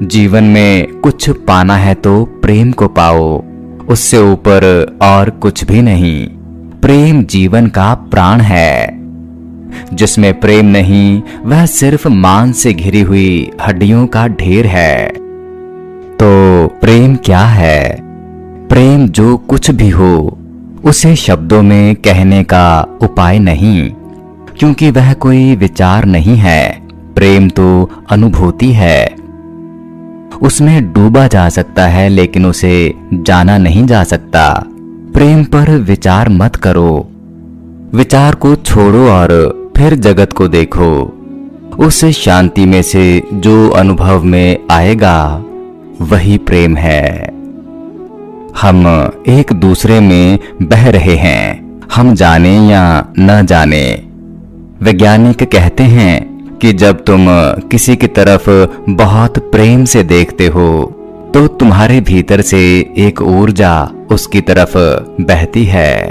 जीवन में कुछ पाना है तो प्रेम को पाओ, उससे ऊपर और कुछ भी नहीं। प्रेम जीवन का प्राण है। जिसमें प्रेम नहीं वह सिर्फ मांस से घिरी हुई हड्डियों का ढेर है। तो प्रेम क्या है? प्रेम जो कुछ भी हो उसे शब्दों में कहने का उपाय नहीं, क्योंकि वह कोई विचार नहीं है। प्रेम तो अनुभूति है। उसमें डूबा जा सकता है लेकिन उसे जाना नहीं जा सकता। प्रेम पर विचार मत करो, विचार को छोड़ो और फिर जगत को देखो। उस शांति में से जो अनुभव में आएगा वही प्रेम है। हम एक दूसरे में बह रहे हैं, हम जाने या न जाने। वैज्ञानिक कहते हैं कि जब तुम किसी की तरफ बहुत प्रेम से देखते हो तो तुम्हारे भीतर से एक ऊर्जा उसकी तरफ बहती है।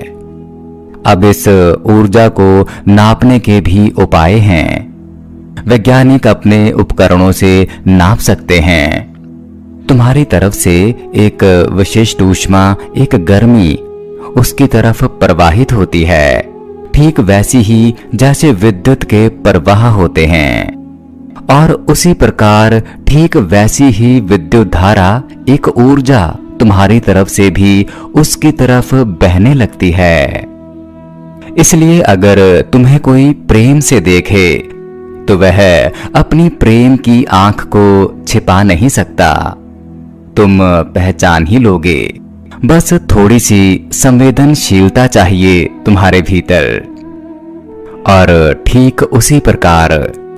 अब इस ऊर्जा को नापने के भी उपाय हैं। वैज्ञानिक अपने उपकरणों से नाप सकते हैं। तुम्हारी तरफ से एक विशिष्ट ऊष्मा, एक गर्मी उसकी तरफ प्रवाहित होती है, ठीक वैसी ही जैसे विद्युत के प्रवाह होते हैं। और उसी प्रकार ठीक वैसी ही विद्युत धारा, एक ऊर्जा तुम्हारी तरफ से भी उसकी तरफ बहने लगती है। इसलिए अगर तुम्हें कोई प्रेम से देखे तो वह अपनी प्रेम की आंख को छिपा नहीं सकता। तुम पहचान ही लोगे। बस थोड़ी सी संवेदनशीलता चाहिए तुम्हारे भीतर। और ठीक उसी प्रकार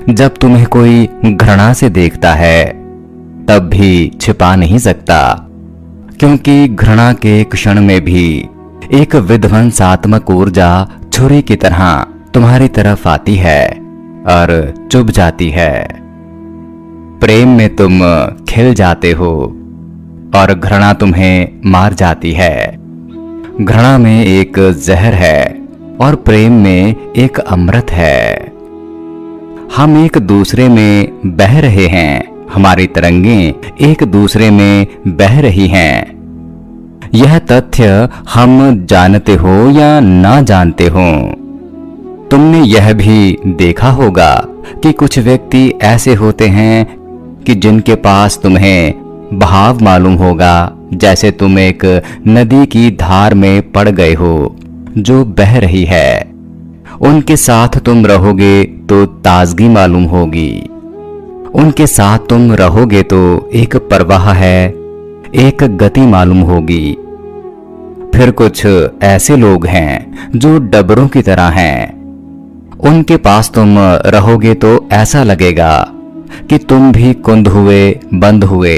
जब तुम्हें कोई घृणा से देखता है तब भी छिपा नहीं सकता, क्योंकि घृणा के क्षण में भी एक विध्वंसात्मक ऊर्जा छुरी की तरह तुम्हारी तरफ आती है और चुभ जाती है। प्रेम में तुम खिल जाते हो और घृणा तुम्हें मार जाती है। घृणा में एक जहर है और प्रेम में एक अमृत है। हम एक दूसरे में बह रहे हैं, हमारी तरंगें एक दूसरे में बह रही हैं। यह तथ्य हम जानते हो या ना जानते हो। तुमने यह भी देखा होगा कि कुछ व्यक्ति ऐसे होते हैं कि जिनके पास तुम्हें बहाव मालूम होगा, जैसे तुम एक नदी की धार में पड़ गए हो जो बह रही है। उनके साथ तुम रहोगे तो ताजगी मालूम होगी। उनके साथ तुम रहोगे तो एक प्रवाह है, एक गति मालूम होगी। फिर कुछ ऐसे लोग हैं जो डबरों की तरह हैं। उनके पास तुम रहोगे तो ऐसा लगेगा कि तुम भी कुंद हुए, बंद हुए।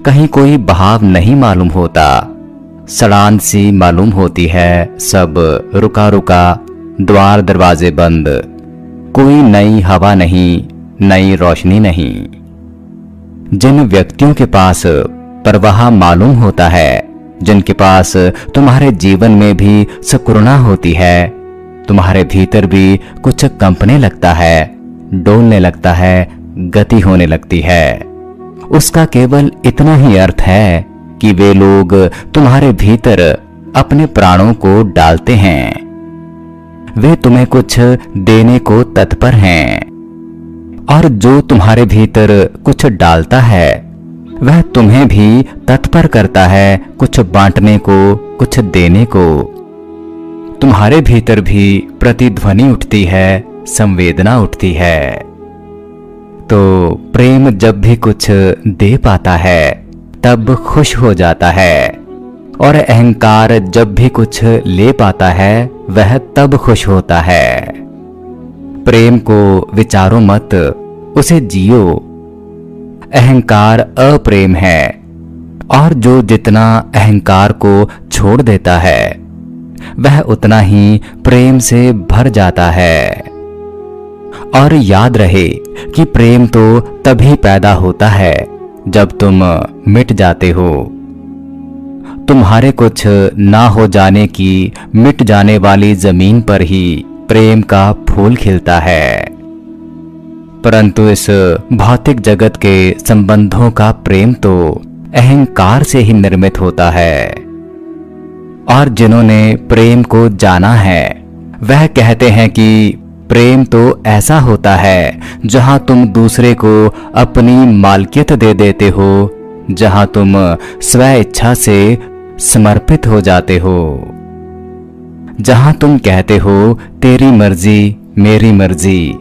कहीं कोई बहाव नहीं मालूम होता, सड़ान सी मालूम होती है। सब रुका रुका, द्वार दरवाजे बंद, कोई नई हवा नहीं, नई रोशनी नहीं। जिन व्यक्तियों के पास प्रवाह मालूम होता है, जिनके पास तुम्हारे जीवन में भी सकुरना होती है, तुम्हारे भीतर भी कुछ कंपने लगता है, डोलने लगता है, गति होने लगती है। उसका केवल इतना ही अर्थ है कि वे लोग तुम्हारे भीतर अपने प्राणों को डालते हैं। वे तुम्हें कुछ देने को तत्पर हैं। और जो तुम्हारे भीतर कुछ डालता है वह तुम्हें भी तत्पर करता है कुछ बांटने को, कुछ देने को। तुम्हारे भीतर भी प्रतिध्वनि उठती है, संवेदना उठती है। तो प्रेम जब भी कुछ दे पाता है तब खुश हो जाता है, और अहंकार जब भी कुछ ले पाता है वह तब खुश होता है। प्रेम को विचारो मत, उसे जियो। अहंकार अप्रेम है, और जो जितना अहंकार को छोड़ देता है वह उतना ही प्रेम से भर जाता है। और याद रहे कि प्रेम तो तभी पैदा होता है जब तुम मिट जाते हो। तुम्हारे कुछ ना हो जाने की मिट जाने वाली जमीन पर ही प्रेम का फूल खिलता है। परंतु इस भौतिक जगत के संबंधों का प्रेम तो अहंकार से ही निर्मित होता है। और जिन्होंने प्रेम को जाना है वह कहते हैं कि प्रेम तो ऐसा होता है जहां तुम दूसरे को अपनी मालकियत दे देते हो, जहां तुम स्व इच्छा से समर्पित हो जाते हो, जहां तुम कहते हो तेरी मर्जी मेरी मर्जी।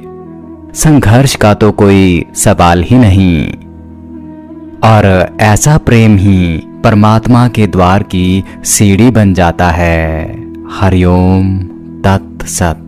संघर्ष का तो कोई सवाल ही नहीं। और ऐसा प्रेम ही परमात्मा के द्वार की सीढ़ी बन जाता है। हरिओम तत्सत।